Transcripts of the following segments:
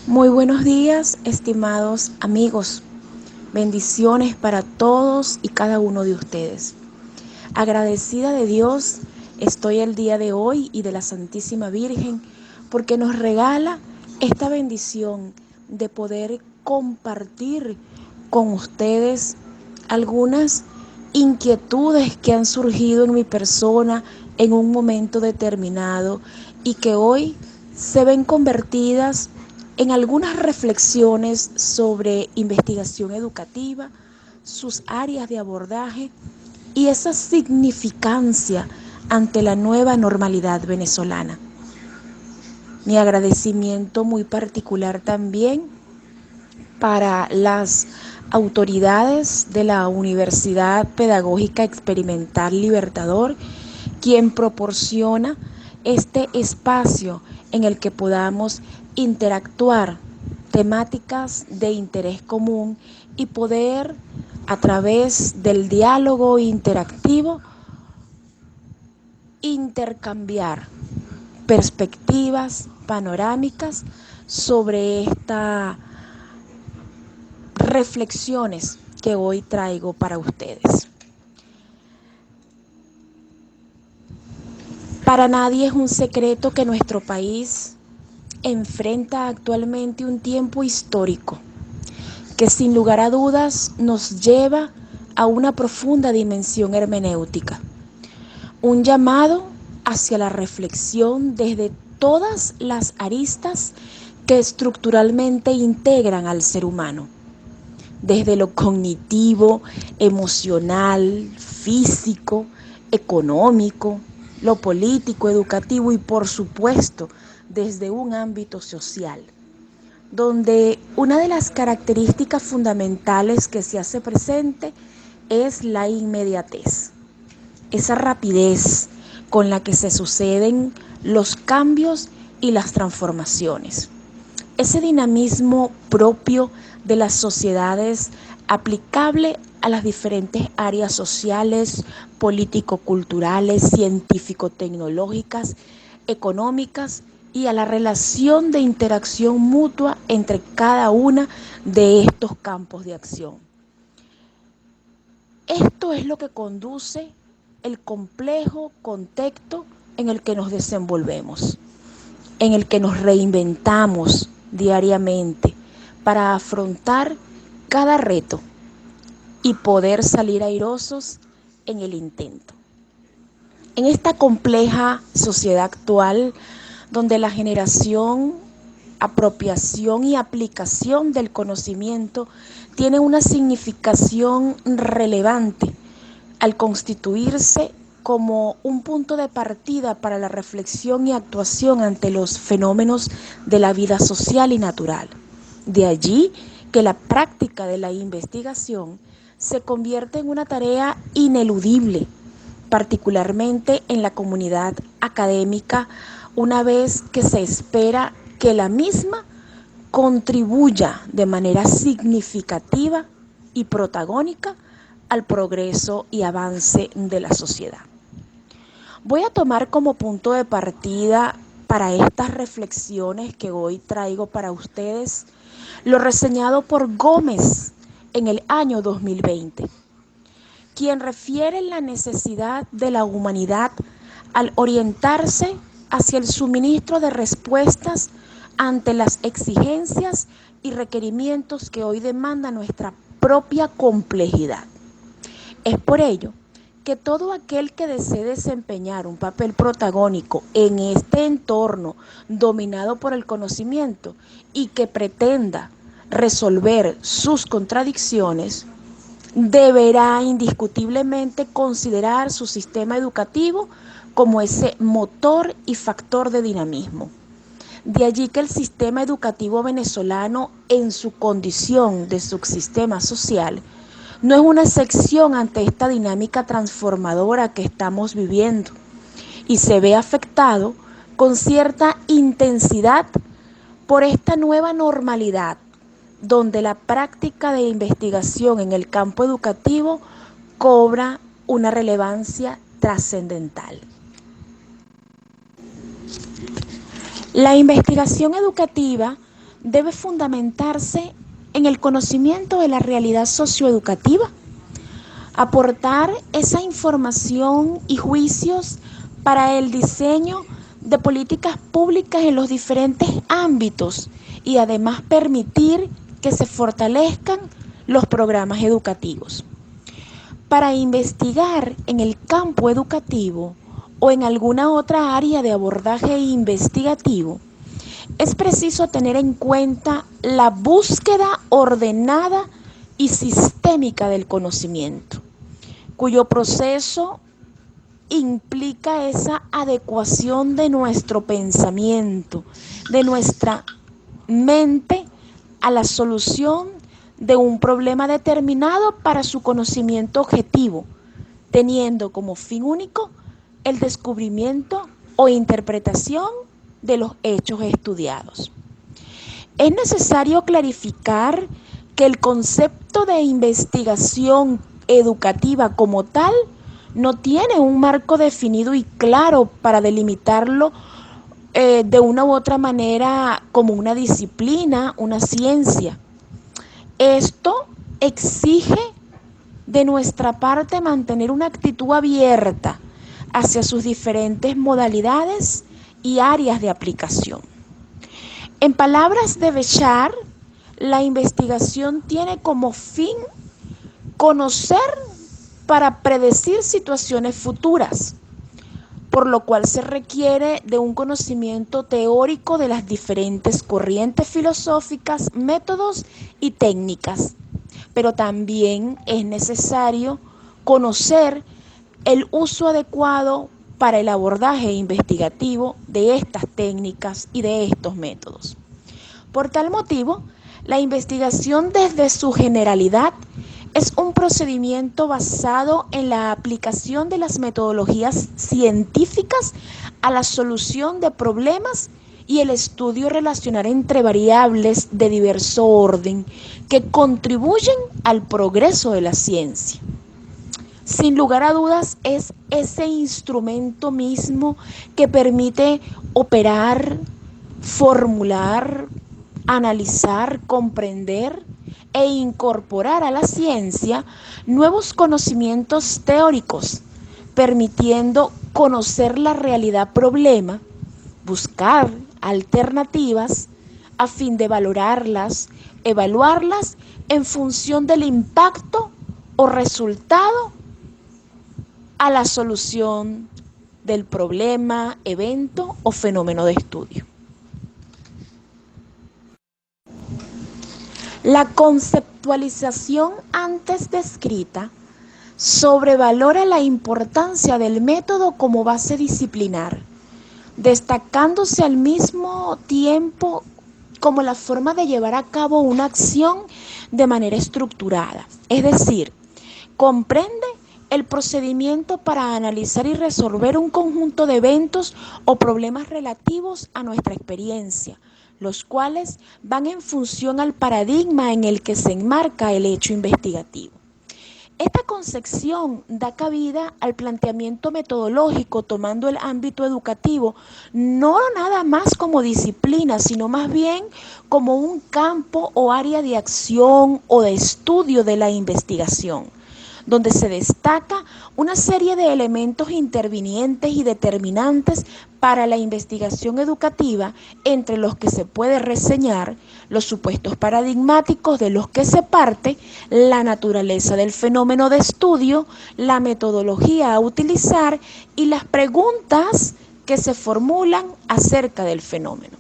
Muy buenos días, estimados amigos. Bendiciones para todos y cada uno de ustedes. Agradecida de Dios estoy el día de hoy y de la Santísima Virgen porque nos regala esta bendición de poder compartir con ustedes algunas inquietudes que han surgido en mi persona en un momento determinado y que hoy se ven convertidas en algunas reflexiones sobre investigación educativa, sus áreas de abordaje y esa significancia ante la nueva normalidad venezolana. Mi agradecimiento muy particular también para las autoridades de la Universidad Pedagógica Experimental Libertador, quien proporciona este espacio en el que podamos interactuar temáticas de interés común y poder, a través del diálogo interactivo, intercambiar perspectivas panorámicas sobre estas reflexiones que hoy traigo para ustedes. Para nadie es un secreto que nuestro país enfrenta actualmente un tiempo histórico que sin lugar a dudas nos lleva a una profunda dimensión hermenéutica, un llamado hacia la reflexión desde todas las aristas que estructuralmente integran al ser humano, desde lo cognitivo, emocional, físico, económico, lo político, educativo y por supuesto desde un ámbito social, donde una de las características fundamentales que se hace presente es la inmediatez, esa rapidez con la que se suceden los cambios y las transformaciones, ese dinamismo propio de las sociedades aplicable a las diferentes áreas sociales, político-culturales, científico-tecnológicas, económicas y a la relación de interacción mutua entre cada una de estos campos de acción. Esto es lo que conduce el complejo contexto en el que nos desenvolvemos, en el que nos reinventamos diariamente para afrontar cada reto y poder salir airosos en el intento. En esta compleja sociedad actual, donde la generación, apropiación y aplicación del conocimiento tiene una significación relevante al constituirse como un punto de partida para la reflexión y actuación ante los fenómenos de la vida social y natural. De allí que la práctica de la investigación se convierte en una tarea ineludible, particularmente en la comunidad académica, una vez que se espera que la misma contribuya de manera significativa y protagónica al progreso y avance de la sociedad. Voy a tomar como punto de partida para estas reflexiones que hoy traigo para ustedes lo reseñado por Gómez en el año 2020, quien refiere la necesidad de la humanidad al orientarse hacia el suministro de respuestas ante las exigencias y requerimientos que hoy demanda nuestra propia complejidad. Es por ello que todo aquel que desee desempeñar un papel protagónico en este entorno dominado por el conocimiento y que pretenda resolver sus contradicciones, deberá indiscutiblemente considerar su sistema educativo como ese motor y factor de dinamismo. De allí que el sistema educativo venezolano, en su condición de subsistema social, no es una excepción ante esta dinámica transformadora que estamos viviendo y se ve afectado con cierta intensidad por esta nueva normalidad, donde la práctica de investigación en el campo educativo cobra una relevancia trascendental. La investigación educativa debe fundamentarse en el conocimiento de la realidad socioeducativa, aportar esa información y juicios para el diseño de políticas públicas en los diferentes ámbitos y además permitir que se fortalezcan los programas educativos. Para investigar en el campo educativo o en alguna otra área de abordaje investigativo, es preciso tener en cuenta la búsqueda ordenada y sistémica del conocimiento, cuyo proceso implica esa adecuación de nuestro pensamiento, de nuestra mente a la solución de un problema determinado para su conocimiento objetivo, teniendo como fin único el descubrimiento o interpretación de los hechos estudiados. Es necesario clarificar que el concepto de investigación educativa como tal no tiene un marco definido y claro para delimitarlo de una u otra manera como una disciplina, una ciencia. Esto exige de nuestra parte mantener una actitud abierta hacia sus diferentes modalidades y áreas de aplicación. En palabras de Béchard, la investigación tiene como fin conocer para predecir situaciones futuras, por lo cual se requiere de un conocimiento teórico de las diferentes corrientes filosóficas, métodos y técnicas, pero también es necesario conocer el uso adecuado para el abordaje investigativo de estas técnicas y de estos métodos. Por tal motivo, la investigación desde su generalidad es un procedimiento basado en la aplicación de las metodologías científicas a la solución de problemas y el estudio relacional entre variables de diverso orden que contribuyen al progreso de la ciencia. Sin lugar a dudas, es ese instrumento mismo que permite operar, formular, analizar, comprender e incorporar a la ciencia nuevos conocimientos teóricos, permitiendo conocer la realidad problema, buscar alternativas a fin de valorarlas, evaluarlas en función del impacto o resultado a la solución del problema, evento o fenómeno de estudio. La conceptualización antes descrita sobrevalora la importancia del método como base disciplinar, destacándose al mismo tiempo como la forma de llevar a cabo una acción de manera estructurada. Es decir, comprende el procedimiento para analizar y resolver un conjunto de eventos o problemas relativos a nuestra experiencia, los cuales van en función al paradigma en el que se enmarca el hecho investigativo. Esta concepción da cabida al planteamiento metodológico tomando el ámbito educativo no nada más como disciplina, sino más bien como un campo o área de acción o de estudio de la investigación, donde se destaca una serie de elementos intervinientes y determinantes para la investigación educativa, entre los que se puede reseñar los supuestos paradigmáticos de los que se parte, la naturaleza del fenómeno de estudio, la metodología a utilizar y las preguntas que se formulan acerca del fenómeno.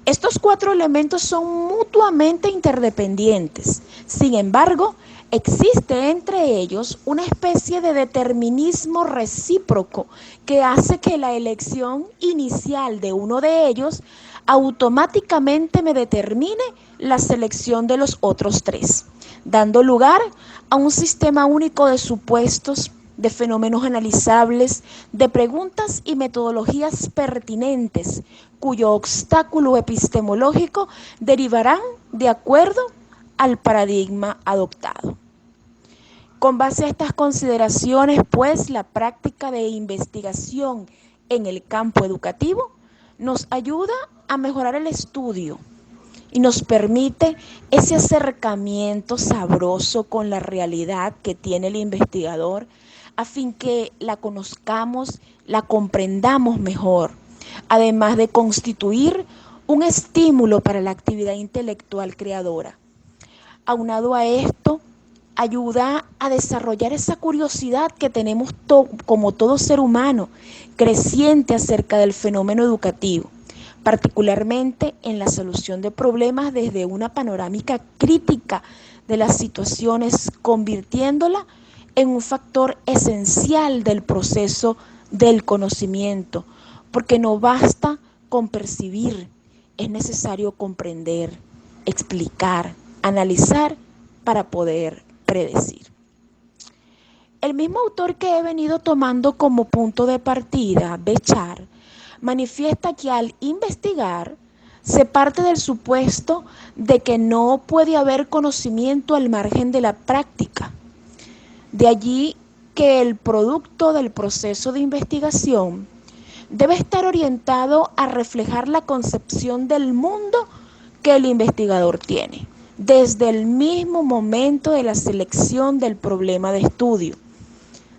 Estos 4 elementos son mutuamente interdependientes. Sin embargo, existe entre ellos una especie de determinismo recíproco que hace que la elección inicial de uno de ellos automáticamente me determine la selección de los otros 3, dando lugar a un sistema único de supuestos, de fenómenos analizables, de preguntas y metodologías pertinentes, cuyo obstáculo epistemológico derivarán de acuerdo al paradigma adoptado. Con base a estas consideraciones, pues, la práctica de investigación en el campo educativo nos ayuda a mejorar el estudio y nos permite ese acercamiento sabroso con la realidad que tiene el investigador, a fin que la conozcamos, la comprendamos mejor, además de constituir un estímulo para la actividad intelectual creadora. Aunado a esto, ayuda a desarrollar esa curiosidad que tenemos como todo ser humano, creciente acerca del fenómeno educativo, particularmente en la solución de problemas desde una panorámica crítica de las situaciones, convirtiéndola en un factor esencial del proceso del conocimiento, porque no basta con percibir, es necesario comprender, explicar, analizar para poder predecir. El mismo autor que he venido tomando como punto de partida, Béchar, manifiesta que al investigar se parte del supuesto de que no puede haber conocimiento al margen de la práctica. De allí que el producto del proceso de investigación debe estar orientado a reflejar la concepción del mundo que el investigador tiene, desde el mismo momento de la selección del problema de estudio,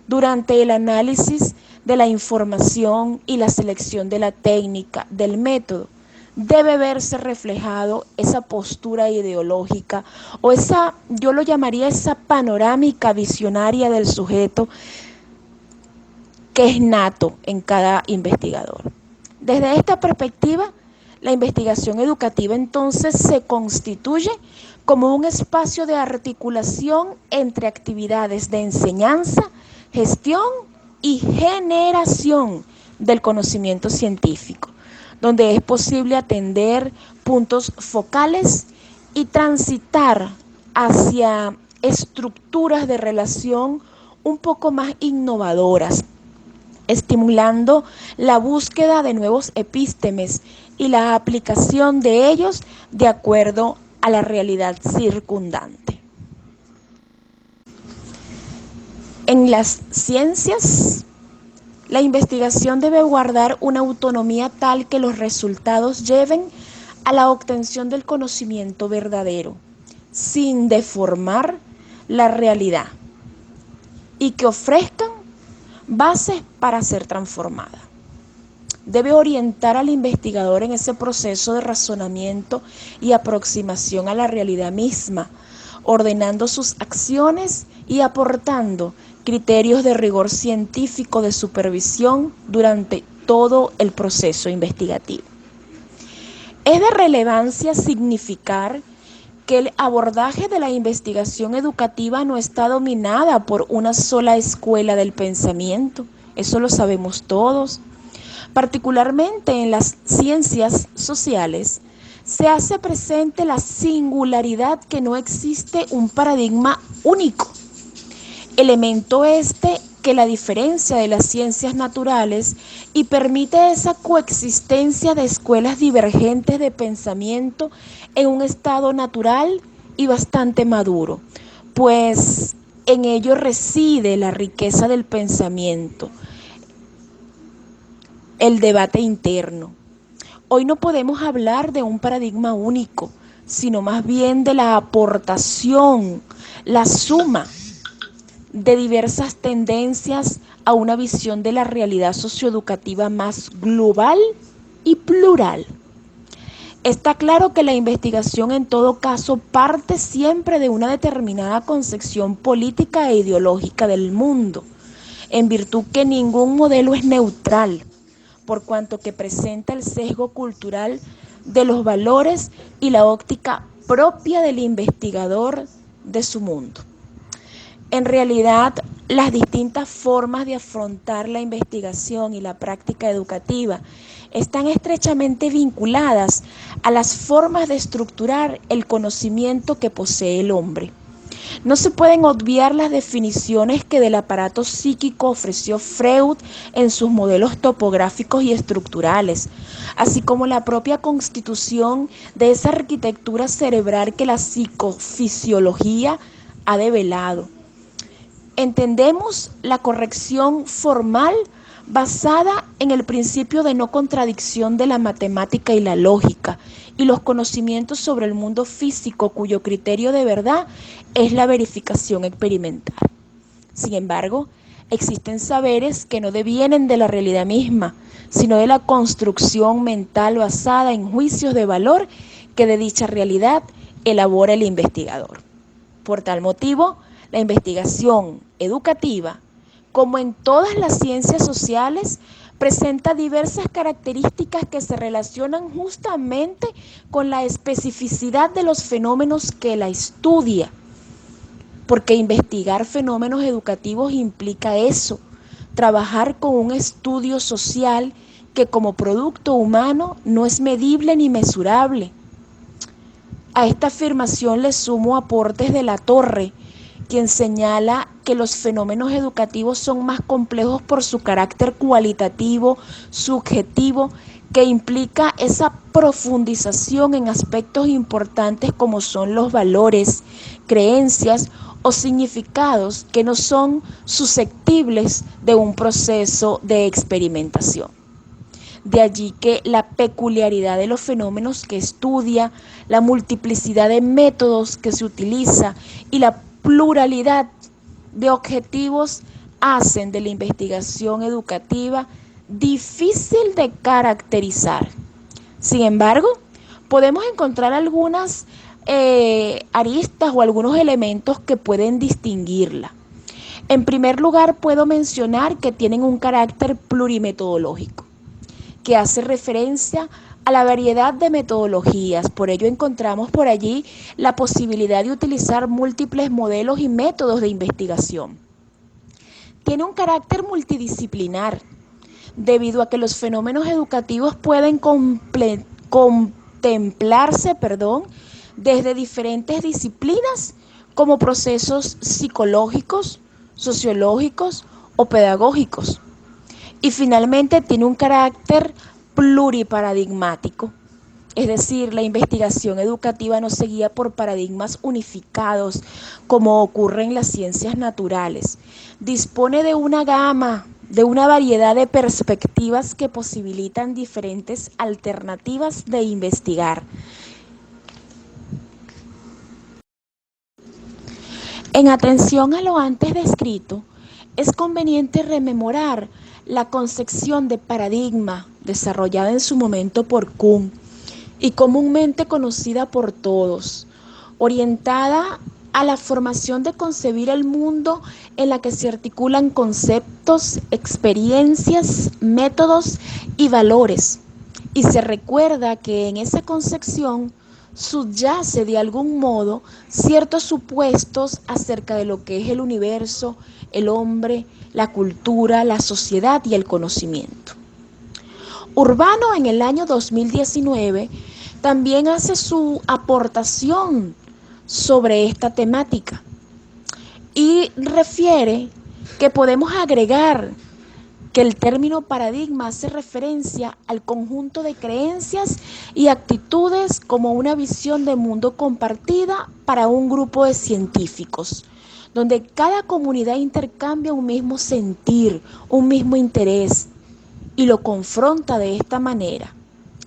durante el análisis de la información y la selección de la técnica, del método, debe verse reflejado esa postura ideológica o esa, yo lo llamaría esa panorámica visionaria del sujeto que es nato en cada investigador. Desde esta perspectiva, la investigación educativa entonces se constituye como un espacio de articulación entre actividades de enseñanza, gestión y generación del conocimiento científico, donde es posible atender puntos focales y transitar hacia estructuras de relación un poco más innovadoras, estimulando la búsqueda de nuevos epístemes y la aplicación de ellos de acuerdo a la realidad circundante. En las ciencias, la investigación debe guardar una autonomía tal que los resultados lleven a la obtención del conocimiento verdadero, sin deformar la realidad, y que ofrezcan bases para ser transformada. Debe orientar al investigador en ese proceso de razonamiento y aproximación a la realidad misma, ordenando sus acciones y aportando criterios de rigor científico de supervisión durante todo el proceso investigativo. Es de relevancia significar que el abordaje de la investigación educativa no está dominada por una sola escuela del pensamiento, eso lo sabemos todos. Particularmente en las ciencias sociales, se hace presente la singularidad que no existe un paradigma único, elemento este que la diferencia de las ciencias naturales y permite esa coexistencia de escuelas divergentes de pensamiento en un estado natural y bastante maduro, pues en ello reside la riqueza del pensamiento, el debate interno. Hoy no podemos hablar de un paradigma único, sino más bien de la aportación, la suma de diversas tendencias a una visión de la realidad socioeducativa más global y plural. Está claro que la investigación en todo caso parte siempre de una determinada concepción política e ideológica del mundo, en virtud que ningún modelo es neutral, por cuanto que presenta el sesgo cultural de los valores y la óptica propia del investigador de su mundo. En realidad, las distintas formas de afrontar la investigación y la práctica educativa están estrechamente vinculadas a las formas de estructurar el conocimiento que posee el hombre. No se pueden obviar las definiciones que del aparato psíquico ofreció Freud en sus modelos topográficos y estructurales, así como la propia constitución de esa arquitectura cerebral que la psicofisiología ha develado. Entendemos la corrección formal basada en el principio de no contradicción de la matemática y la lógica, y los conocimientos sobre el mundo físico cuyo criterio de verdad es la verificación experimental. Sin embargo, existen saberes que no devienen de la realidad misma, sino de la construcción mental basada en juicios de valor que de dicha realidad elabora el investigador. Por tal motivo, la investigación educativa, como en todas las ciencias sociales, presenta diversas características que se relacionan justamente con la especificidad de los fenómenos que la estudia, porque investigar fenómenos educativos implica eso, trabajar con un estudio social que como producto humano no es medible ni mesurable. A esta afirmación le sumo aportes de La Torre, quien señala que los fenómenos educativos son más complejos por su carácter cualitativo, subjetivo, que implica esa profundización en aspectos importantes como son los valores, creencias o significados que no son susceptibles de un proceso de experimentación. De allí que la peculiaridad de los fenómenos que estudia, la multiplicidad de métodos que se utiliza y la pluralidad de objetivos hacen de la investigación educativa difícil de caracterizar. Sin embargo, podemos encontrar algunas aristas o algunos elementos que pueden distinguirla. En primer lugar, puedo mencionar que tienen un carácter plurimetodológico, que hace referencia a la variedad de metodologías. Por ello encontramos por allí la posibilidad de utilizar múltiples modelos y métodos de investigación. Tiene un carácter multidisciplinar, debido a que los fenómenos educativos pueden contemplarse desde diferentes disciplinas como procesos psicológicos, sociológicos o pedagógicos. Y finalmente tiene un carácter pluriparadigmático, es decir, la investigación educativa no se guía por paradigmas unificados como ocurre en las ciencias naturales. Dispone de una gama, de una variedad de perspectivas que posibilitan diferentes alternativas de investigar. En atención a lo antes descrito, es conveniente rememorar la concepción de paradigma desarrollada en su momento por Kuhn y comúnmente conocida por todos, orientada a la formación de concebir el mundo en la que se articulan conceptos, experiencias, métodos y valores. Y se recuerda que en esa concepción subyace de algún modo ciertos supuestos acerca de lo que es el universo, el hombre, la cultura, la sociedad y el conocimiento. Urbano en el año 2019 también hace su aportación sobre esta temática y refiere que podemos agregar que el término paradigma hace referencia al conjunto de creencias y actitudes como una visión de mundo compartida para un grupo de científicos, donde cada comunidad intercambia un mismo sentir, un mismo interés y lo confronta de esta manera.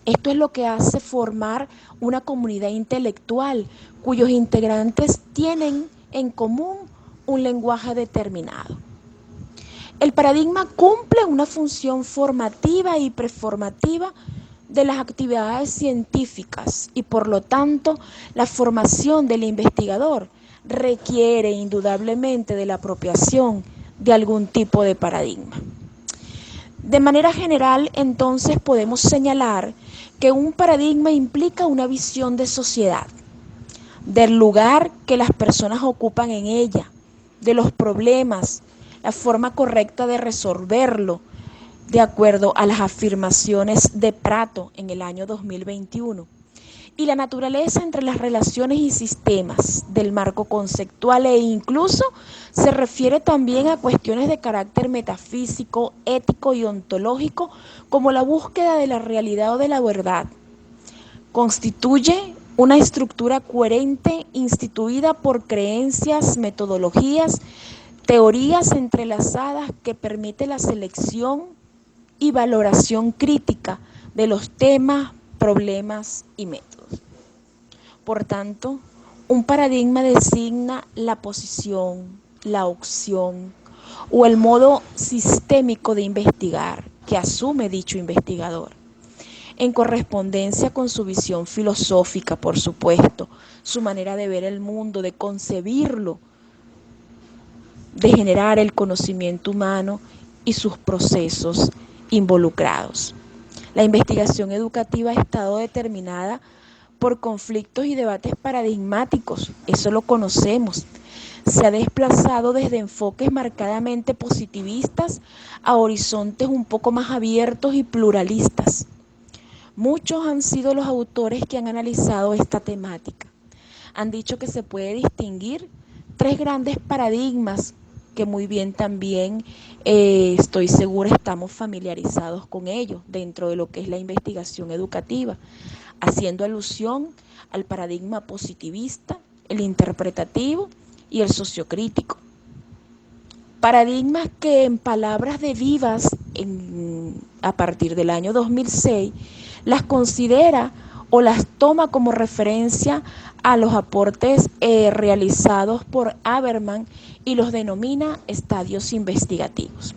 Esto es lo que hace formar una comunidad intelectual cuyos integrantes tienen en común un lenguaje determinado. El paradigma cumple una función formativa y preformativa de las actividades científicas y por lo tanto la formación del investigador requiere indudablemente de la apropiación de algún tipo de paradigma. De manera general, entonces, podemos señalar que un paradigma implica una visión de sociedad, del lugar que las personas ocupan en ella, de los problemas, la forma correcta de resolverlo, de acuerdo a las afirmaciones de Prato en el año 2021, y la naturaleza entre las relaciones y sistemas del marco conceptual e incluso se refiere también a cuestiones de carácter metafísico, ético y ontológico como la búsqueda de la realidad o de la verdad. Constituye una estructura coherente instituida por creencias, metodologías, teorías entrelazadas que permite la selección, y valoración crítica de los temas, problemas y métodos. Por tanto, un paradigma designa la posición, la opción o el modo sistémico de investigar que asume dicho investigador, en correspondencia con su visión filosófica, por supuesto, su manera de ver el mundo, de concebirlo, de generar el conocimiento humano y sus procesos involucrados. La investigación educativa ha estado determinada por conflictos y debates paradigmáticos, eso lo conocemos. Se ha desplazado desde enfoques marcadamente positivistas a horizontes un poco más abiertos y pluralistas. Muchos han sido los autores que han analizado esta temática. Han dicho que se puede distinguir tres grandes paradigmas que muy bien también estoy segura estamos familiarizados con ellos dentro de lo que es la investigación educativa, haciendo alusión al paradigma positivista, el interpretativo y el sociocrítico. Paradigmas que en palabras de Vivas, a partir del año 2006, las considera o las toma como referencia a los aportes realizados por Habermas y los denomina estadios investigativos.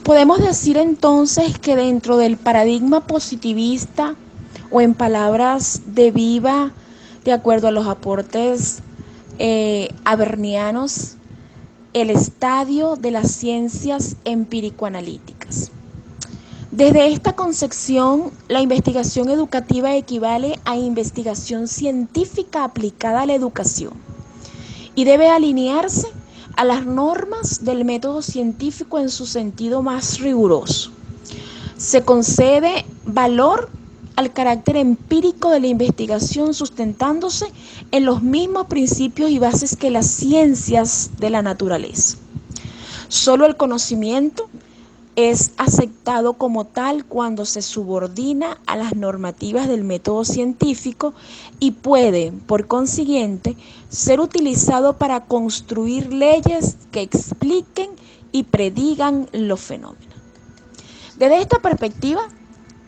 Podemos decir entonces que dentro del paradigma positivista, o en palabras de Viva, de acuerdo a los aportes habernianos, el estadio de las ciencias empírico-analíticas. Desde esta concepción, la investigación educativa equivale a investigación científica aplicada a la educación y debe alinearse a las normas del método científico en su sentido más riguroso. Se concede valor al carácter empírico de la investigación sustentándose en los mismos principios y bases que las ciencias de la naturaleza. Solo el conocimiento es aceptado como tal cuando se subordina a las normativas del método científico y puede, por consiguiente, ser utilizado para construir leyes que expliquen y predigan los fenómenos. Desde esta perspectiva,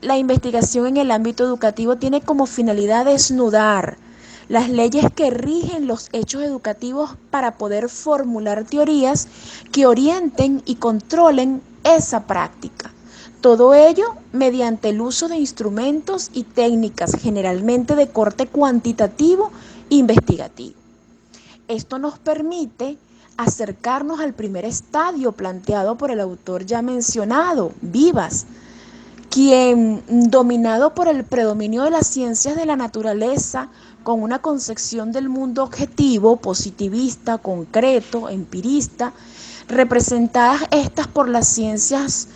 la investigación en el ámbito educativo tiene como finalidad desnudar las leyes que rigen los hechos educativos para poder formular teorías que orienten y controlen esa práctica. Todo ello mediante el uso de instrumentos y técnicas generalmente de corte cuantitativo e investigativo. Esto nos permite acercarnos al primer estadio planteado por el autor ya mencionado, Vivas, quien, dominado por el predominio de las ciencias de la naturaleza, con una concepción del mundo objetivo, positivista, concreto, empirista, representadas estas por las ciencias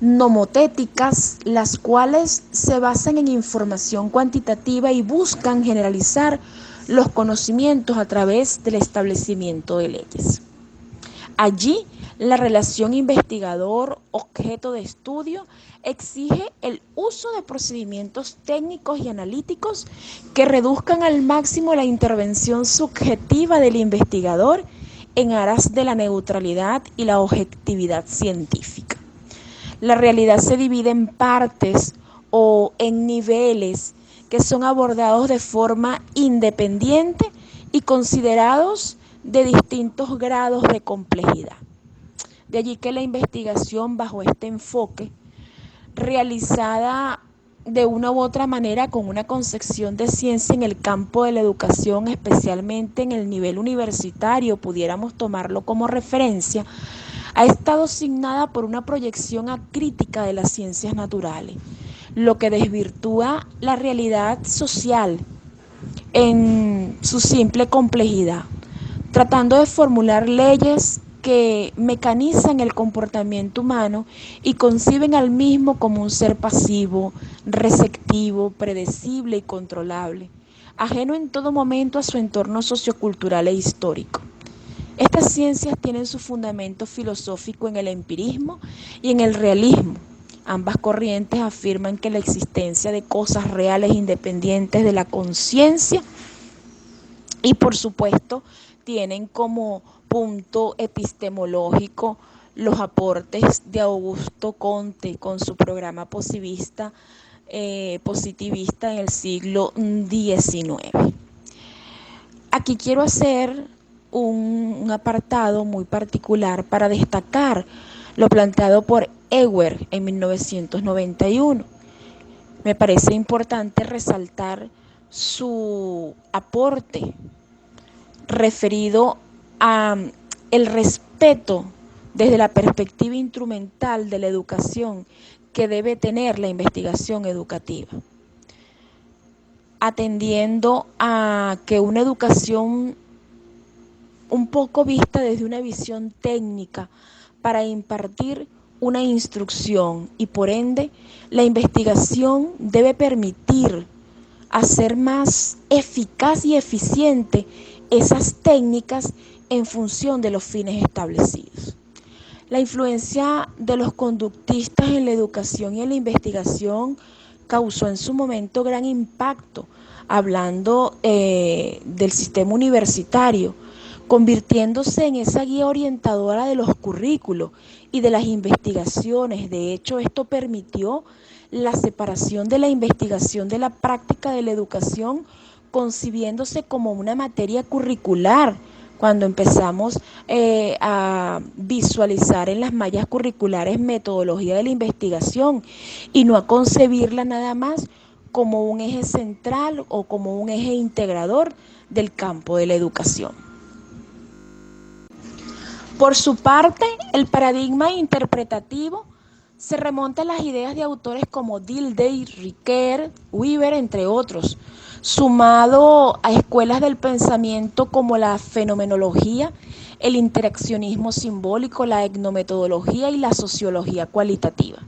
nomotéticas, las cuales se basan en información cuantitativa y buscan generalizar los conocimientos a través del establecimiento de leyes. Allí, la relación investigador-objeto de estudio exige el uso de procedimientos técnicos y analíticos que reduzcan al máximo la intervención subjetiva del investigador en aras de la neutralidad y la objetividad científica. La realidad se divide en partes o en niveles que son abordados de forma independiente y considerados de distintos grados de complejidad. De allí que la investigación bajo este enfoque, realizada de una u otra manera con una concepción de ciencia en el campo de la educación, especialmente en el nivel universitario, pudiéramos tomarlo como referencia, ha estado signada por una proyección acrítica de las ciencias naturales, lo que desvirtúa la realidad social en su simple complejidad, tratando de formular leyes que mecanizan el comportamiento humano y conciben al mismo como un ser pasivo, receptivo, predecible y controlable, ajeno en todo momento a su entorno sociocultural e histórico. Estas ciencias tienen su fundamento filosófico en el empirismo y en el realismo. Ambas corrientes afirman que la existencia de cosas reales independientes de la conciencia y, por supuesto, tienen como punto epistemológico los aportes de Augusto Comte con su programa positivista en el siglo XIX. Aquí quiero hacer un apartado muy particular para destacar lo planteado por Ewer en 1991. Me parece importante resaltar su aporte referido a el respeto desde la perspectiva instrumental de la educación que debe tener la investigación educativa, atendiendo a que una educación un poco vista desde una visión técnica para impartir una instrucción, y por ende la investigación debe permitir hacer más eficaz y eficiente esas técnicas en función de los fines establecidos. La influencia de los conductistas en la educación y en la investigación causó en su momento gran impacto, hablando del sistema universitario, convirtiéndose en esa guía orientadora de los currículos y de las investigaciones. De hecho, esto permitió la separación de la investigación de la práctica de la educación, concibiéndose como una materia curricular, cuando empezamos a visualizar en las mallas curriculares metodología de la investigación y no a concebirla nada más como un eje central o como un eje integrador del campo de la educación. Por su parte, el paradigma interpretativo se remonta a las ideas de autores como Dilthey, Ricoeur, Weber, entre otros, sumado a escuelas del pensamiento como la fenomenología, el interaccionismo simbólico, la etnometodología y la sociología cualitativa.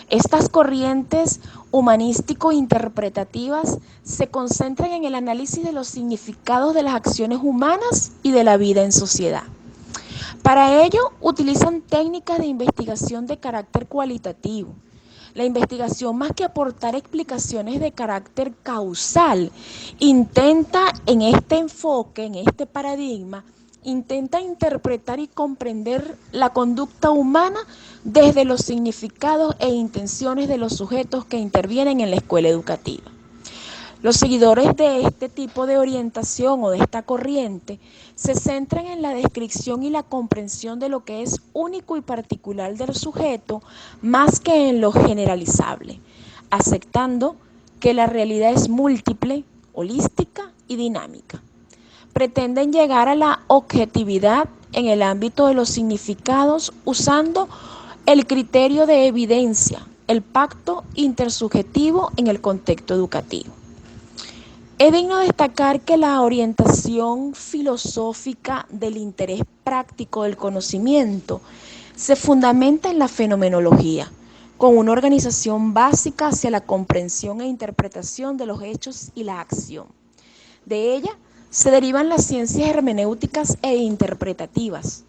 Estas corrientes humanístico-interpretativas se concentran en el análisis de los significados de las acciones humanas y de la vida en sociedad. Para ello, utilizan técnicas de investigación de carácter cualitativo. La investigación, más que aportar explicaciones de carácter causal, intenta en este enfoque, en este paradigma, intenta interpretar y comprender la conducta humana desde los significados e intenciones de los sujetos que intervienen en la escuela educativa. Los seguidores de este tipo de orientación o de esta corriente se centran en la descripción y la comprensión de lo que es único y particular del sujeto más que en lo generalizable, aceptando que la realidad es múltiple, holística y dinámica. Pretenden llegar a la objetividad en el ámbito de los significados usando el criterio de evidencia, el pacto intersubjetivo en el contexto educativo. Es digno destacar que la orientación filosófica del interés práctico del conocimiento se fundamenta en la fenomenología, con una organización básica hacia la comprensión e interpretación de los hechos y la acción. De ella se derivan las ciencias hermenéuticas e interpretativas,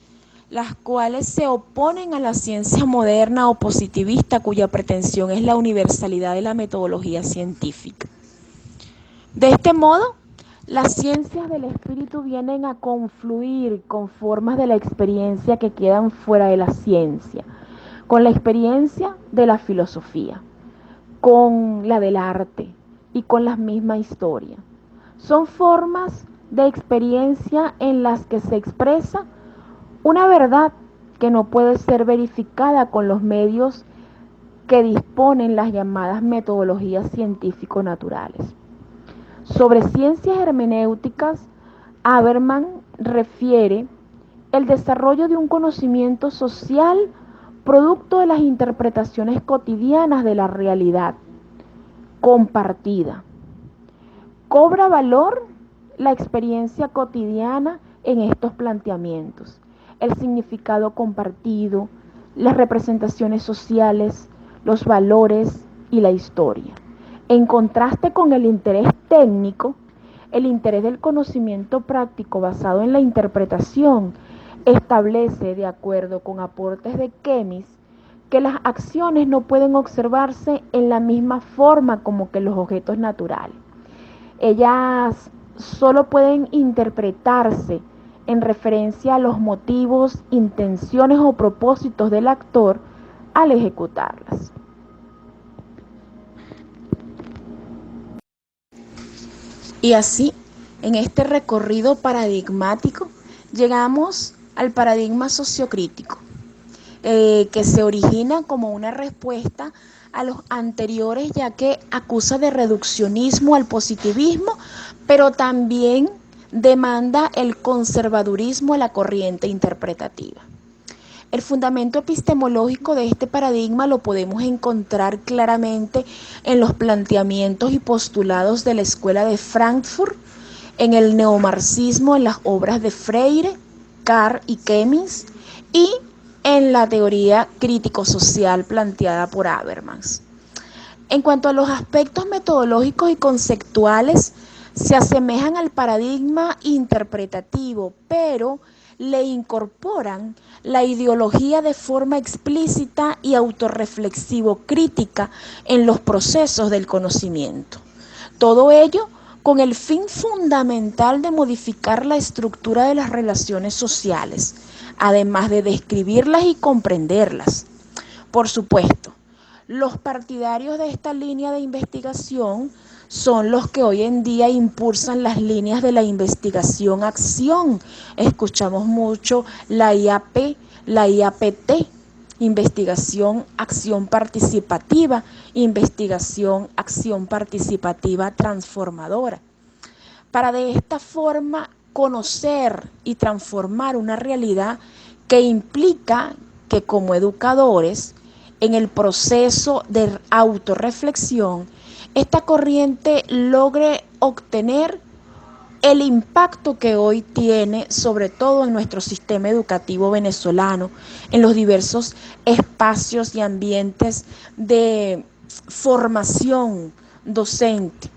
las cuales se oponen a la ciencia moderna o positivista, cuya pretensión es la universalidad de la metodología científica. De este modo, las ciencias del espíritu vienen a confluir con formas de la experiencia que quedan fuera de la ciencia, con la experiencia de la filosofía, con la del arte y con la misma historia. Son formas de experiencia en las que se expresa una verdad que no puede ser verificada con los medios que disponen las llamadas metodologías científico-naturales. Sobre ciencias hermenéuticas, Habermas refiere el desarrollo de un conocimiento social producto de las interpretaciones cotidianas de la realidad compartida. Cobra valor la experiencia cotidiana en estos planteamientos, el significado compartido, las representaciones sociales, los valores y la historia. En contraste con el interés técnico, el interés del conocimiento práctico basado en la interpretación establece, de acuerdo con aportes de Kemis, que las acciones no pueden observarse en la misma forma como que los objetos naturales. Ellas solo pueden interpretarse en referencia a los motivos, intenciones o propósitos del actor al ejecutarlas. Y así, en este recorrido paradigmático, llegamos al paradigma sociocrítico, que se origina como una respuesta a los anteriores, ya que acusa de reduccionismo al positivismo, pero también demanda el conservadurismo a la corriente interpretativa. El fundamento epistemológico de este paradigma lo podemos encontrar claramente en los planteamientos y postulados de la Escuela de Frankfurt, en el neomarxismo, en las obras de Freire, Carr y Kemmins, y en la teoría crítico-social planteada por Habermas. En cuanto a los aspectos metodológicos y conceptuales, se asemejan al paradigma interpretativo, pero le incorporan la ideología de forma explícita y autorreflexivo-crítica en los procesos del conocimiento. Todo ello con el fin fundamental de modificar la estructura de las relaciones sociales, además de describirlas y comprenderlas. Por supuesto, los partidarios de esta línea de investigación son los que hoy en día impulsan las líneas de la investigación-acción. Escuchamos mucho la IAP, la IAPT, investigación, acción participativa, investigación, acción participativa transformadora. Para de esta forma conocer y transformar una realidad que implica que como educadores, en el proceso de autorreflexión, esta corriente logre obtener el impacto que hoy tiene, sobre todo en nuestro sistema educativo venezolano, en los diversos espacios y ambientes de formación docente,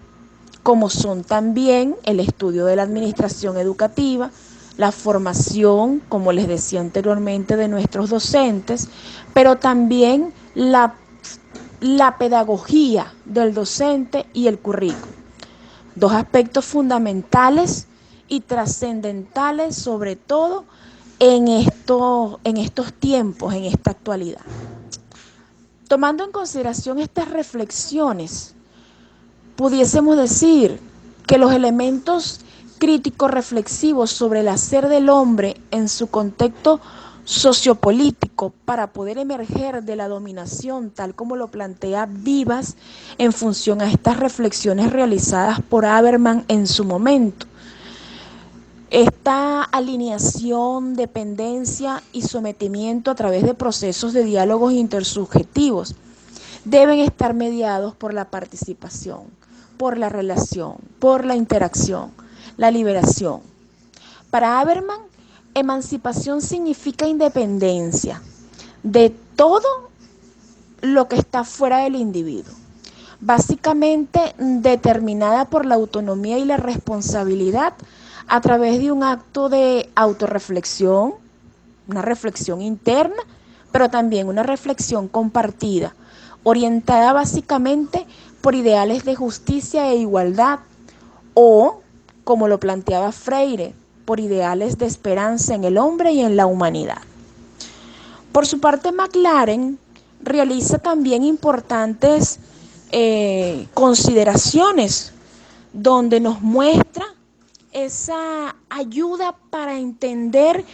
como son también el estudio de la administración educativa, la formación, como les decía anteriormente, de nuestros docentes, pero también la pedagogía del docente y el currículo. Dos aspectos fundamentales y trascendentales, sobre todo en estos tiempos, en esta actualidad. Tomando en consideración estas reflexiones, pudiésemos decir que los elementos críticos reflexivos sobre el hacer del hombre en su contexto sociopolítico para poder emerger de la dominación, tal como lo plantea Vivas, en función a estas reflexiones realizadas por Habermas en su momento. Esta alineación, dependencia y sometimiento a través de procesos de diálogos intersubjetivos deben estar mediados por la participación, por la relación, por la interacción, la liberación. Para Habermas, emancipación significa independencia de todo lo que está fuera del individuo, básicamente determinada por la autonomía y la responsabilidad a través de un acto de autorreflexión, una reflexión interna, pero también una reflexión compartida, orientada básicamente por ideales de justicia e igualdad, o, como lo planteaba Freire, por ideales de esperanza en el hombre y en la humanidad. Por su parte, McLaren realiza también importantes consideraciones donde nos muestra esa ayuda para entender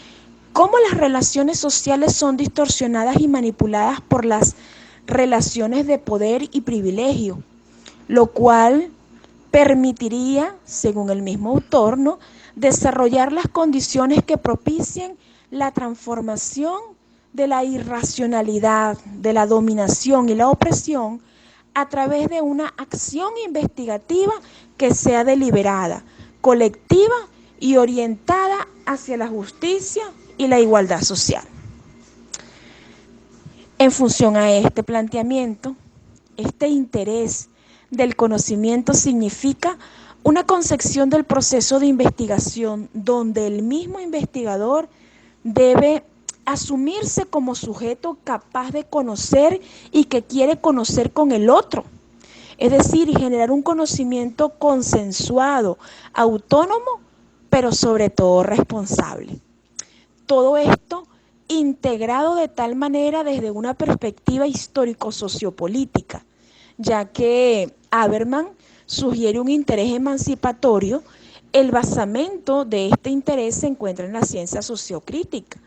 cómo las relaciones sociales son distorsionadas y manipuladas por las relaciones de poder y privilegio, lo cual permitiría, según el mismo autor, ¿no?, desarrollar las condiciones que propicien la transformación de la irracionalidad, de la dominación y la opresión a través de una acción investigativa que sea deliberada, colectiva y orientada hacia la justicia y la igualdad social. En función a este planteamiento, este interés del conocimiento significa una concepción del proceso de investigación donde el mismo investigador debe asumirse como sujeto capaz de conocer y que quiere conocer con el otro. Es decir, generar un conocimiento consensuado, autónomo, pero sobre todo responsable. Todo esto integrado de tal manera desde una perspectiva histórico-sociopolítica, ya que Habermas sugiere un interés emancipatorio. El basamento de este interés se encuentra en la ciencia sociocrítica,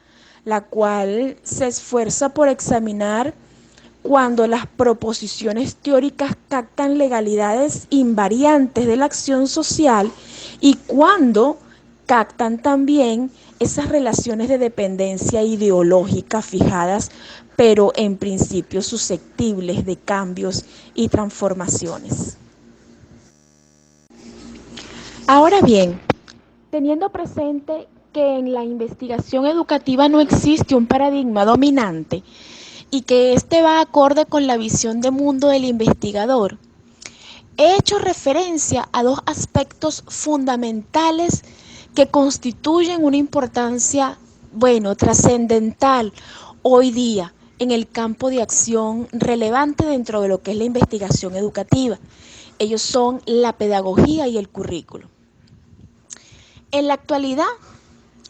la cual se esfuerza por examinar cuando las proposiciones teóricas captan legalidades invariantes de la acción social y cuando captan también esas relaciones de dependencia ideológica fijadas, pero en principio susceptibles de cambios y transformaciones. Ahora bien, teniendo presente que en la investigación educativa no existe un paradigma dominante y que este va acorde con la visión de mundo del investigador, he hecho referencia a dos aspectos fundamentales que constituyen una importancia, trascendental hoy día en el campo de acción relevante dentro de lo que es la investigación educativa. Ellos son la pedagogía y el currículo. En la actualidad,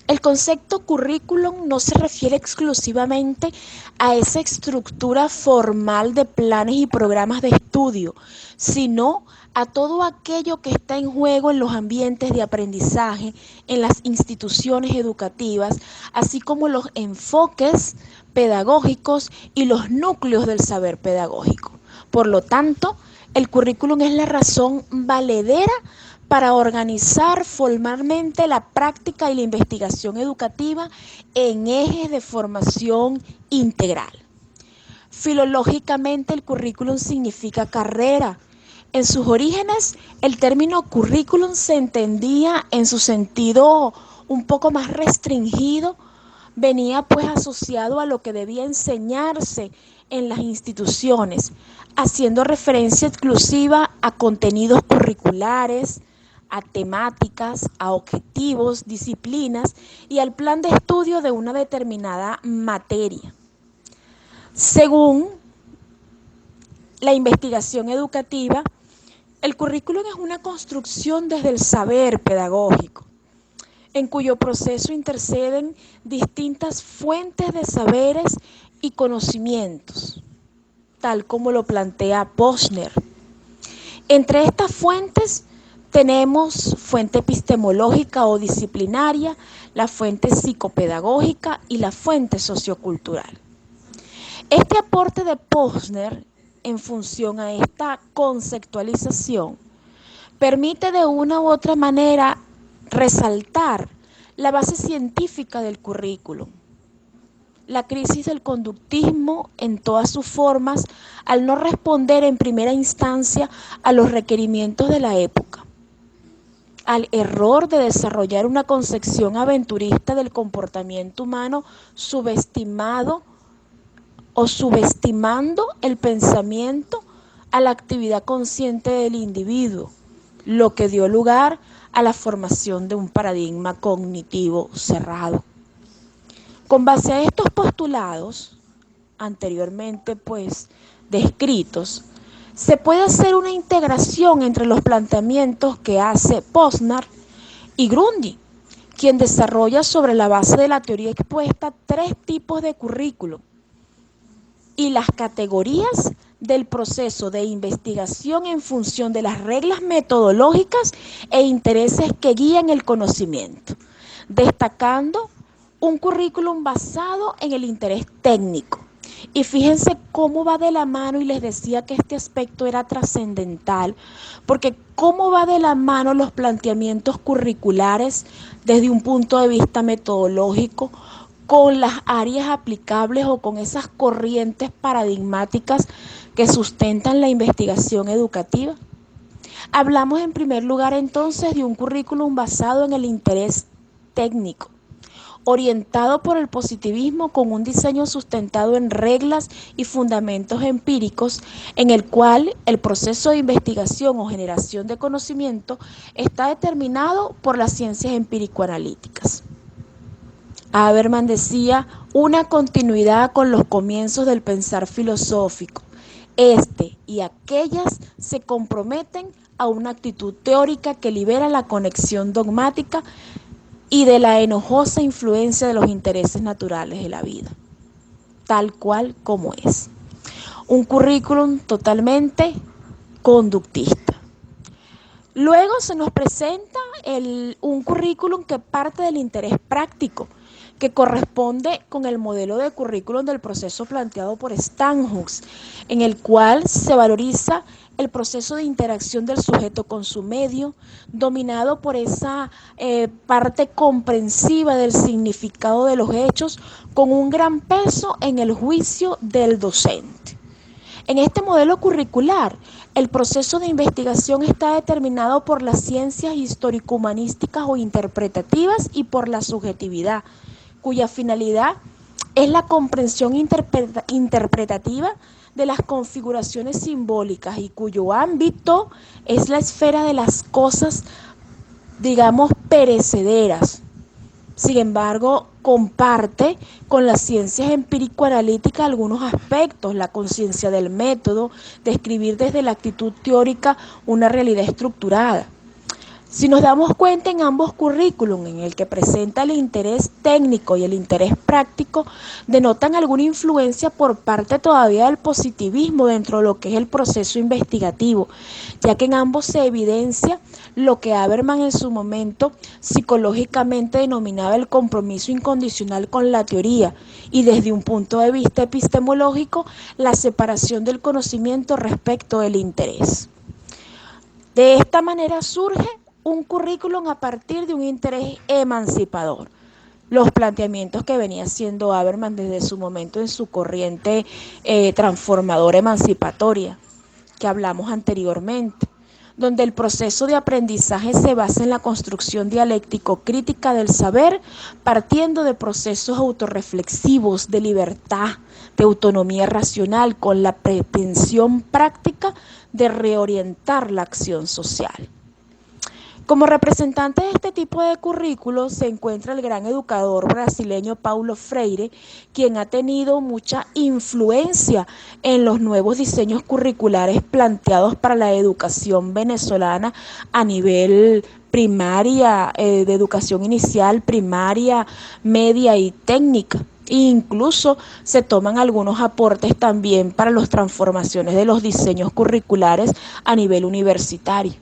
el concepto currículum no se refiere exclusivamente a esa estructura formal de planes y programas de estudio, sino a todo aquello que está en juego en los ambientes de aprendizaje, en las instituciones educativas, así como los enfoques pedagógicos y los núcleos del saber pedagógico. Por lo tanto, el currículum es la razón valedera para organizar formalmente la práctica y la investigación educativa en ejes de formación integral. Filológicamente, el currículum significa carrera. En sus orígenes, el término currículum se entendía en su sentido un poco más restringido, venía pues asociado a lo que debía enseñarse en las instituciones, haciendo referencia exclusiva a contenidos curriculares, a temáticas, a objetivos, disciplinas y al plan de estudio de una determinada materia. Según la investigación educativa, el currículum es una construcción desde el saber pedagógico, en cuyo proceso interceden distintas fuentes de saberes y conocimientos, tal como lo plantea Posner. Entre estas fuentes tenemos fuente epistemológica o disciplinaria, la fuente psicopedagógica y la fuente sociocultural. Este aporte de Posner en función a esta conceptualización permite de una u otra manera resaltar la base científica del currículum, la crisis del conductismo en todas sus formas al no responder en primera instancia a los requerimientos de la época, al error de desarrollar una concepción aventurista del comportamiento humano subestimando el pensamiento a la actividad consciente del individuo, lo que dio lugar a la formación de un paradigma cognitivo cerrado. Con base a estos postulados, anteriormente descritos, se puede hacer una integración entre los planteamientos que hace Posner y Grundy, quien desarrolla sobre la base de la teoría expuesta 3 tipos de currículum y las categorías del proceso de investigación en función de las reglas metodológicas e intereses que guían el conocimiento, destacando un currículum basado en el interés técnico. Y fíjense cómo va de la mano, y les decía que este aspecto era trascendental, porque cómo va de la mano los planteamientos curriculares desde un punto de vista metodológico con las áreas aplicables o con esas corrientes paradigmáticas que sustentan la investigación educativa. Hablamos en primer lugar entonces de un currículum basado en el interés técnico, orientado por el positivismo con un diseño sustentado en reglas y fundamentos empíricos, en el cual el proceso de investigación o generación de conocimiento está determinado por las ciencias empírico-analíticas. Habermas decía, una continuidad con los comienzos del pensar filosófico. Este y aquellas se comprometen a una actitud teórica que libera la conexión dogmática y de la enojosa influencia de los intereses naturales de la vida, tal cual como es. Un currículum totalmente conductista. Luego se nos presenta un currículum que parte del interés práctico, que corresponde con el modelo de currículum del proceso planteado por Stanhouse, en el cual se valoriza el proceso de interacción del sujeto con su medio, dominado por esa parte comprensiva del significado de los hechos, con un gran peso en el juicio del docente. En este modelo curricular, el proceso de investigación está determinado por las ciencias histórico-humanísticas o interpretativas y por la subjetividad, cuya finalidad es la comprensión interpretativa de las configuraciones simbólicas y cuyo ámbito es la esfera de las cosas, digamos, perecederas. Sin embargo, comparte con las ciencias empírico-analíticas algunos aspectos, la conciencia del método, describir desde la actitud teórica una realidad estructurada. Si nos damos cuenta en ambos currículum, en el que presenta el interés técnico y el interés práctico, denotan alguna influencia por parte todavía del positivismo dentro de lo que es el proceso investigativo, ya que en ambos se evidencia lo que Habermas en su momento psicológicamente denominaba el compromiso incondicional con la teoría y desde un punto de vista epistemológico, la separación del conocimiento respecto del interés. De esta manera surge un currículum a partir de un interés emancipador. Los planteamientos que venía haciendo Habermas desde su momento en su corriente transformadora emancipatoria, que hablamos anteriormente, donde el proceso de aprendizaje se basa en la construcción dialéctico-crítica del saber, partiendo de procesos autorreflexivos de libertad, de autonomía racional, con la pretensión práctica de reorientar la acción social. Como representante de este tipo de currículos se encuentra el gran educador brasileño Paulo Freire, quien ha tenido mucha influencia en los nuevos diseños curriculares planteados para la educación venezolana a nivel primaria, de educación inicial, primaria, media y técnica. Incluso se toman algunos aportes también para las transformaciones de los diseños curriculares a nivel universitario.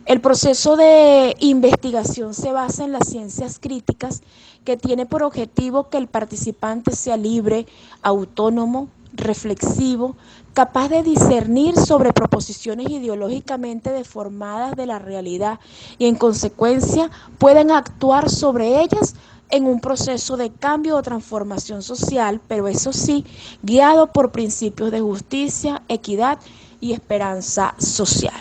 El proceso de investigación se basa en las ciencias críticas, que tiene por objetivo que el participante sea libre, autónomo, reflexivo, capaz de discernir sobre proposiciones ideológicamente deformadas de la realidad y en consecuencia puedan actuar sobre ellas en un proceso de cambio o transformación social, pero eso sí, guiado por principios de justicia, equidad y esperanza social.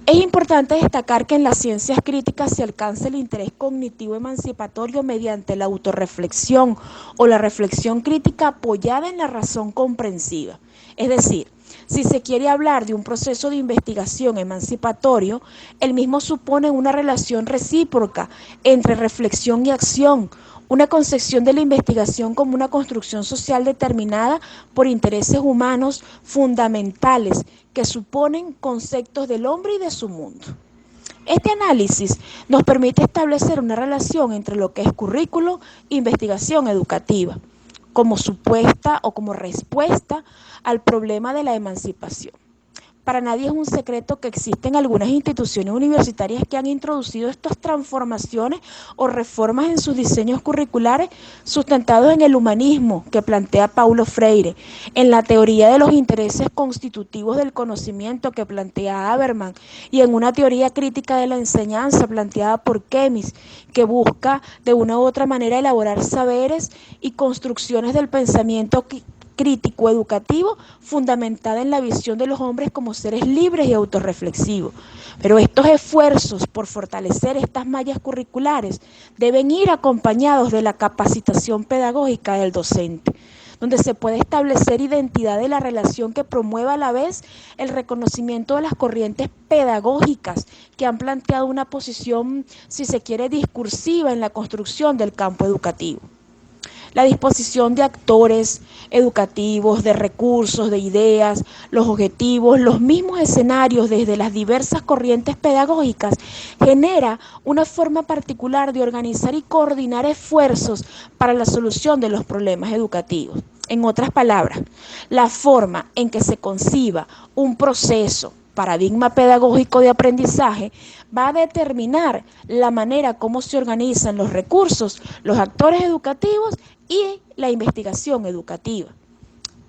Es importante destacar que en las ciencias críticas se alcanza el interés cognitivo emancipatorio mediante la autorreflexión o la reflexión crítica apoyada en la razón comprensiva. Es decir, si se quiere hablar de un proceso de investigación emancipatorio, el mismo supone una relación recíproca entre reflexión y acción, una concepción de la investigación como una construcción social determinada por intereses humanos fundamentales que suponen conceptos del hombre y de su mundo. Este análisis nos permite establecer una relación entre lo que es currículo e investigación educativa, como supuesta o como respuesta al problema de la emancipación. Para nadie es un secreto que existen algunas instituciones universitarias que han introducido estas transformaciones o reformas en sus diseños curriculares sustentados en el humanismo que plantea Paulo Freire, en la teoría de los intereses constitutivos del conocimiento que plantea Habermas y en una teoría crítica de la enseñanza planteada por Kemis, que busca de una u otra manera elaborar saberes y construcciones del pensamiento crítico educativo fundamentada en la visión de los hombres como seres libres y autorreflexivos. Pero estos esfuerzos por fortalecer estas mallas curriculares deben ir acompañados de la capacitación pedagógica del docente, donde se puede establecer identidad de la relación que promueva a la vez el reconocimiento de las corrientes pedagógicas que han planteado una posición, si se quiere, discursiva en la construcción del campo educativo. La disposición de actores educativos, de recursos, de ideas, los objetivos, los mismos escenarios desde las diversas corrientes pedagógicas genera una forma particular de organizar y coordinar esfuerzos para la solución de los problemas educativos. En otras palabras, la forma en que se conciba un proceso, paradigma pedagógico de aprendizaje, va a determinar la manera como se organizan los recursos, los actores educativos y la investigación educativa.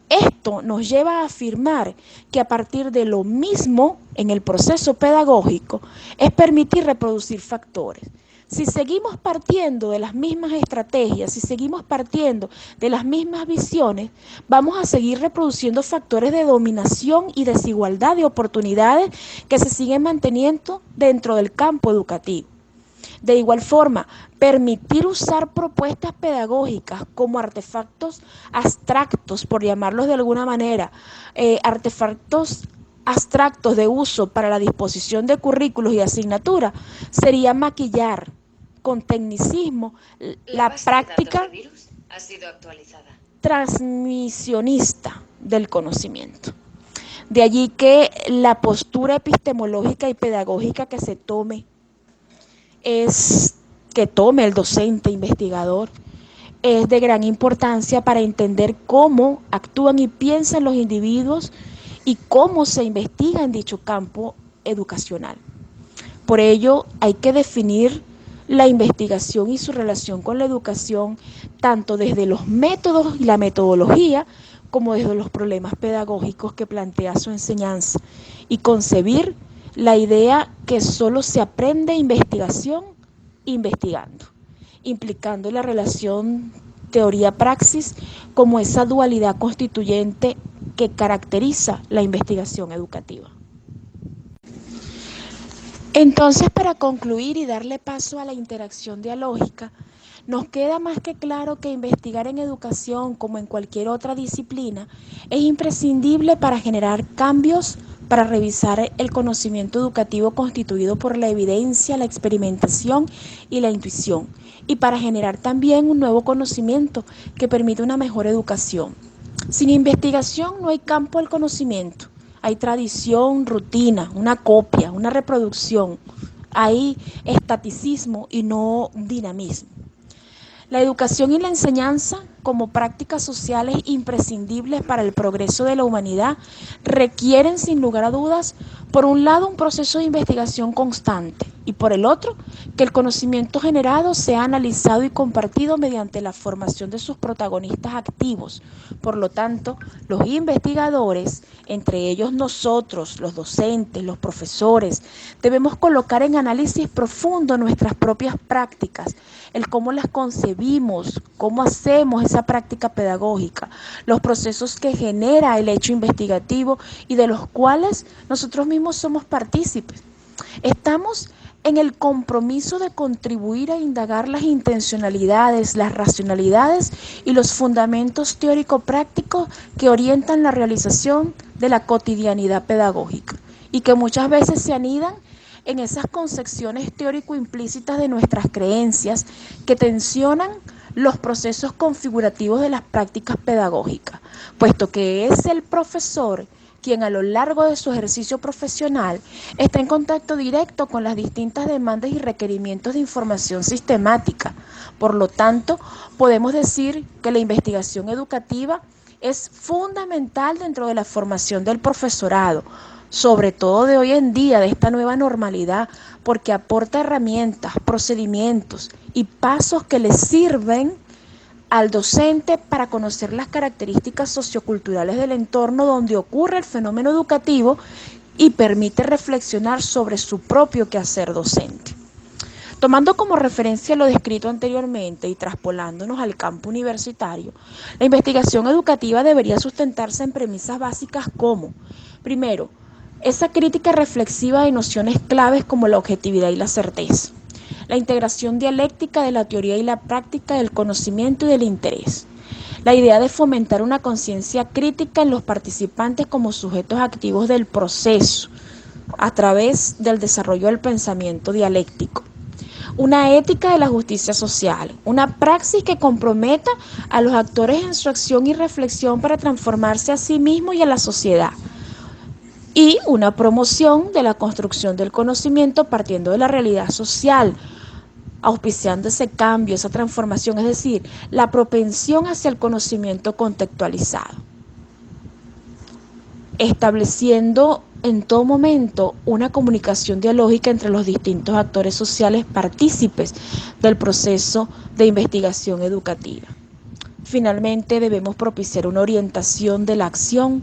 Esto nos lleva a afirmar que a partir de lo mismo en el proceso pedagógico es permitir reproducir factores. Si seguimos partiendo de las mismas estrategias, si seguimos partiendo de las mismas visiones, vamos a seguir reproduciendo factores de dominación y desigualdad de oportunidades que se siguen manteniendo dentro del campo educativo. De igual forma, permitir usar propuestas pedagógicas como artefactos abstractos, por llamarlos de alguna manera, artefactos abstractos de uso para la disposición de currículos y asignaturas, sería maquillar con tecnicismo la práctica ha sido actualizada. Transmisionista del conocimiento. De allí que la postura epistemológica y pedagógica que se tome es que tome el docente investigador es de gran importancia para entender cómo actúan y piensan los individuos y cómo se investiga en dicho campo educacional. Por ello, hay que definir la investigación y su relación con la educación, tanto desde los métodos y la metodología, como desde los problemas pedagógicos que plantea su enseñanza, y concebir la idea que solo se aprende investigación investigando, implicando la relación teoría-praxis como esa dualidad constituyente que caracteriza la investigación educativa. Entonces, para concluir y darle paso a la interacción dialógica, nos queda más que claro que investigar en educación, como en cualquier otra disciplina, es imprescindible para generar cambios, para revisar el conocimiento educativo constituido por la evidencia, la experimentación y la intuición, y para generar también un nuevo conocimiento que permita una mejor educación. Sin investigación no hay campo al conocimiento. Hay tradición, rutina, una copia, una reproducción. Hay estaticismo y no dinamismo. La educación y la enseñanza, como prácticas sociales imprescindibles para el progreso de la humanidad, requieren sin lugar a dudas, por un lado, un proceso de investigación constante y por el otro, que el conocimiento generado sea analizado y compartido mediante la formación de sus protagonistas activos. Por lo tanto, los investigadores, entre ellos nosotros, los docentes, los profesores, debemos colocar en análisis profundo nuestras propias prácticas, el cómo las concebimos, cómo hacemos esa práctica pedagógica, los procesos que genera el hecho investigativo y de los cuales nosotros mismos somos partícipes. Estamos en el compromiso de contribuir a indagar las intencionalidades, las racionalidades y los fundamentos teórico-prácticos que orientan la realización de la cotidianidad pedagógica y que muchas veces se anidan en esas concepciones teórico-implícitas de nuestras creencias que tensionan los procesos configurativos de las prácticas pedagógicas, puesto que es el profesor quien a lo largo de su ejercicio profesional está en contacto directo con las distintas demandas y requerimientos de información sistemática. Por lo tanto, podemos decir que la investigación educativa es fundamental dentro de la formación del profesorado, sobre todo de hoy en día, de esta nueva normalidad, porque aporta herramientas, procedimientos y pasos que le sirven al docente para conocer las características socioculturales del entorno donde ocurre el fenómeno educativo y permite reflexionar sobre su propio quehacer docente. Tomando como referencia lo descrito anteriormente y traspolándonos al campo universitario, la investigación educativa debería sustentarse en premisas básicas como, primero, esa crítica reflexiva de nociones claves como la objetividad y la certeza. La integración dialéctica de la teoría y la práctica del conocimiento y del interés. La idea de fomentar una conciencia crítica en los participantes como sujetos activos del proceso a través del desarrollo del pensamiento dialéctico. una ética de la justicia social, una praxis que comprometa a los actores en su acción y reflexión para transformarse a sí mismos y a la sociedad, y una promoción de la construcción del conocimiento partiendo de la realidad social, auspiciando ese cambio, esa transformación, es decir, la propensión hacia el conocimiento contextualizado, estableciendo en todo momento una comunicación dialógica entre los distintos actores sociales partícipes del proceso de investigación educativa. Finalmente, debemos propiciar una orientación de la acción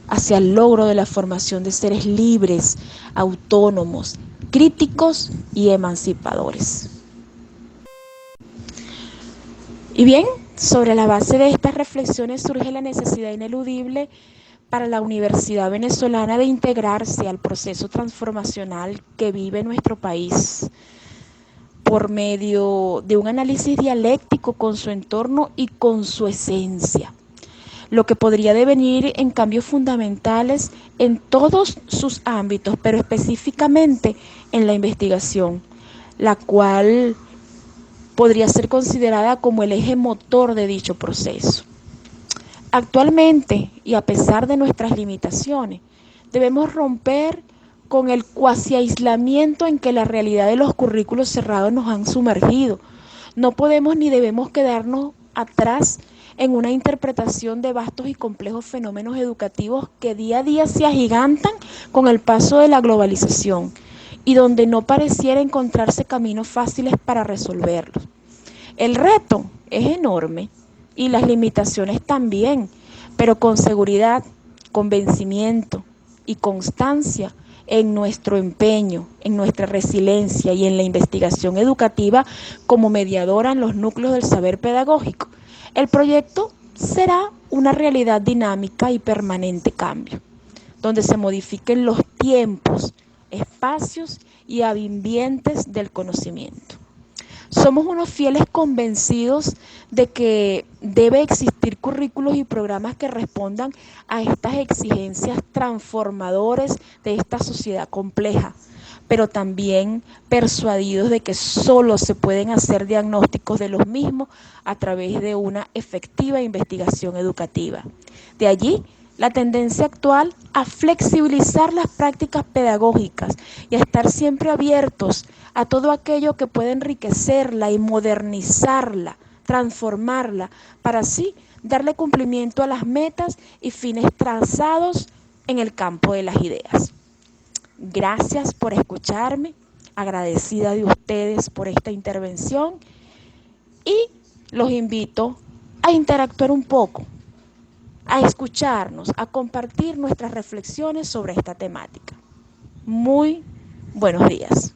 hacia el logro de la formación de seres libres, autónomos, críticos y emancipadores. Y bien, sobre la base de estas reflexiones surge la necesidad ineludible para la Universidad Venezolana de integrarse al proceso transformacional que vive nuestro país por medio de un análisis dialéctico con su entorno y con su esencia, lo que podría devenir en cambios fundamentales en todos sus ámbitos, pero específicamente en la investigación, la cual podría ser considerada como el eje motor de dicho proceso. Actualmente, y a pesar de nuestras limitaciones, debemos romper con el cuasi aislamiento en que la realidad de los currículos cerrados nos han sumergido. No podemos ni debemos quedarnos atrás en una interpretación de vastos y complejos fenómenos educativos que día a día se agigantan con el paso de la globalización y donde no pareciera encontrarse caminos fáciles para resolverlos. El reto es enorme y las limitaciones también, pero con seguridad, convencimiento y constancia en nuestro empeño, en nuestra resiliencia y en la investigación educativa como mediadora en los núcleos del saber pedagógico, el proyecto será una realidad dinámica y permanente cambio, donde se modifiquen los tiempos, espacios y ambientes del conocimiento. Somos unos fieles convencidos de que debe existir currículos y programas que respondan a estas exigencias transformadoras de esta sociedad compleja, pero también persuadidos de que solo se pueden hacer diagnósticos de los mismos a través de una efectiva investigación educativa. De allí la tendencia actual a flexibilizar las prácticas pedagógicas y a estar siempre abiertos a todo aquello que pueda enriquecerla y modernizarla, transformarla, para así darle cumplimiento a las metas y fines trazados en el campo de las ideas. Gracias por escucharme, agradecida de ustedes por esta intervención y los invito a interactuar un poco, a escucharnos, a compartir nuestras reflexiones sobre esta temática. Muy buenos días.